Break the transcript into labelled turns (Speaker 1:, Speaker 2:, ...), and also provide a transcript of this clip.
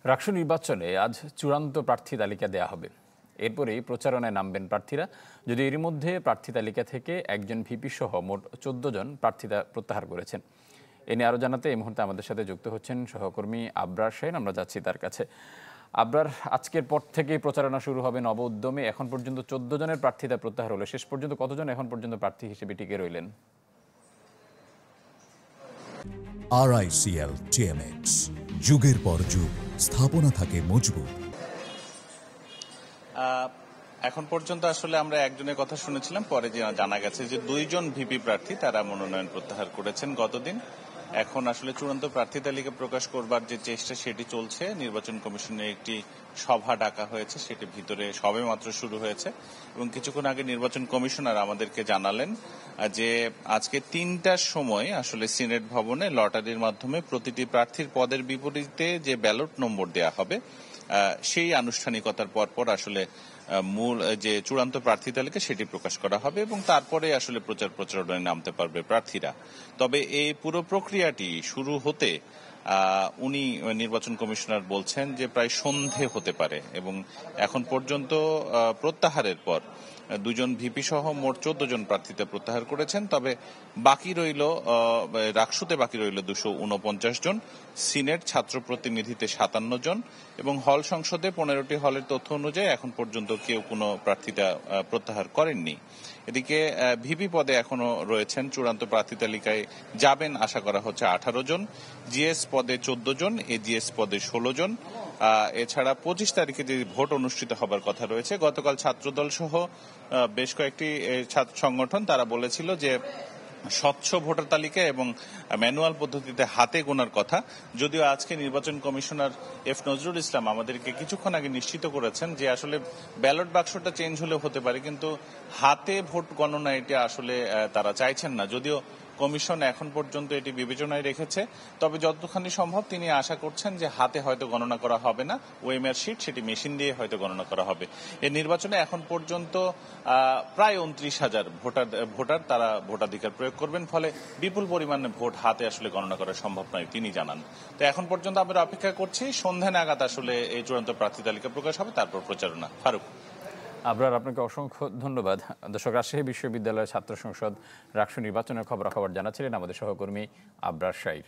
Speaker 1: রাকসু নির্বাচনে আজ চূড়ান্ত প্রার্থী তালিকা দেয়া হবে। এরপরেই প্রচারণায় নামবেন প্রার্থীরা। যদি এর মধ্যে প্রার্থী তালিকা থেকে একজন ভিপি সহ মোট ১৪ জন প্রার্থীতা প্রত্যাহার করেছেন। এ নিয়ে আরও জানাতে এই মুহূর্তে আমাদের সাথে যুক্ত হচ্ছেন সহকর্মী আবরার শাহীন। আমরা যাচ্ছি তার কাছে। আবরার, আজকের পর থেকেই প্রচারণা শুরু হবে নব উদ্যমে। এখন পর্যন্ত ১৪ জনের প্রার্থীতা প্রত্যাহার হলো। শেষ পর্যন্ত কতজন এখন পর্যন্ত প্রার্থী হিসেবে টিকে রইলেন?
Speaker 2: RICL TMX, যুগের পর যুগ স্থাপনা থাকে মজবুত।
Speaker 3: এখন পর্যন্ত আসলে আমরা একজনের কথা শুনেছিলাম, পরে জানা গেছে যে 2 জন ভিপি প্রার্থী তারা মনোনয়ন প্রত্যাহার করেছেন গতদিন। এখন আসলে চূড়ান্ত প্রার্থী তালিকা প্রকাশ করবার যে চেষ্টা সেটি চলছে। নির্বাচন কমিশনের একটি সভা ডাকা হয়েছে, সেটি ভিতরে সবেমাত্র শুরু হয়েছে এবং কিছুক্ষণ আগে নির্বাচন কমিশনার আমাদেরকে জানালেন যে আজকে 3টার সময় আসলে সিনেট ভবনে লটারির মাধ্যমে প্রতিটি প্রার্থীর পদের বিপরীতে যে ব্যালট নম্বর দেয়া হবে সেই আনুষ্ঠানিকতার পরপর আসলে মূল যে চূড়ান্ত প্রার্থী তালিকা সেটি প্রকাশ করা হবে এবং তারপরে আসলে প্রচারণায় নামতে পারবে প্রার্থীরা। তবে এই পুরো প্রক্রিয়াটি শুরু হতে উনি নির্বাচন কমিশনার বলছেন যে প্রায় সন্ধে হতে পারে এবং এখন পর্যন্ত প্রত্যাহারের পর 2 জন ভিপি সহ মোট 14 জন প্রার্থীতা প্রত্যাহার করেছেন। তবে বাকি রইল রাকসুতে বাকি রইল 249 জন, সিনেট ছাত্র প্রতিনিধিতে 57 জন এবং হল সংসদে 15টি হলের তথ্য অনুযায়ী এখন পর্যন্ত কেউ কোনো প্রার্থীতা প্রত্যাহার করেননি। এদিকে ভিপি পদে এখনো রয়েছেন, চূড়ান্ত প্রার্থী তালিকায় যাবেন আশা করা হচ্ছে 18 জন, জিএস পদে 14 জন, এজিএস পদে 16 জন। এছাড়া 25 তারিখে যে ভোট অনুষ্ঠিত হবার কথা রয়েছে, গতকাল ছাত্রদল সহ বেশ কয়েকটি ছাত্র সংগঠন তারা বলেছিল যে স্বচ্ছ ভোটার তালিকা এবং ম্যানুয়াল পদ্ধতিতে হাতে গোনার কথা। যদিও আজকে নির্বাচন কমিশনার এফ নজরুল ইসলাম আমাদেরকে কিছুক্ষণ আগে নিশ্চিত করেছেন যে আসলে ব্যালট বাক্সটা চেঞ্জ হলেও হতে পারে, কিন্তু হাতে ভোট গণনা এটা আসলে তারা চাইছেন না। যদিও কমিশন এখন পর্যন্ত এটি বিবেচনায় রেখেছে, তবে যতখানি সম্ভব তিনি আশা করছেন যে হাতে হয়তো গণনা করা হবে না, ওএমআর শিট সেটি মেশিন দিয়ে হয়তো গণনা করা হবে। এই নির্বাচনে এখন পর্যন্ত প্রায় 29,000 ভোটার তারা ভোটাধিকার প্রয়োগ করবেন, ফলে বিপুল পরিমাণে ভোট হাতে আসলে গণনা করা সম্ভব নয় তিনি জানান। তো এখন পর্যন্ত আমরা অপেক্ষা করছি, সন্ধ্যা নাগাদ আসলে এই চূড়ান্ত প্রার্থী তালিকা প্রকাশ হবে, তারপর প্রচারণা। ফারুক।
Speaker 1: আবরার, আপনাকে অসংখ্য ধন্যবাদ। দর্শক, রাজশাহী বিশ্ববিদ্যালয়ের ছাত্র সংসদ রাকসু নির্বাচনের খবরাখবর জানাচ্ছিলেন আমাদের সহকর্মী আবরার শাহীন।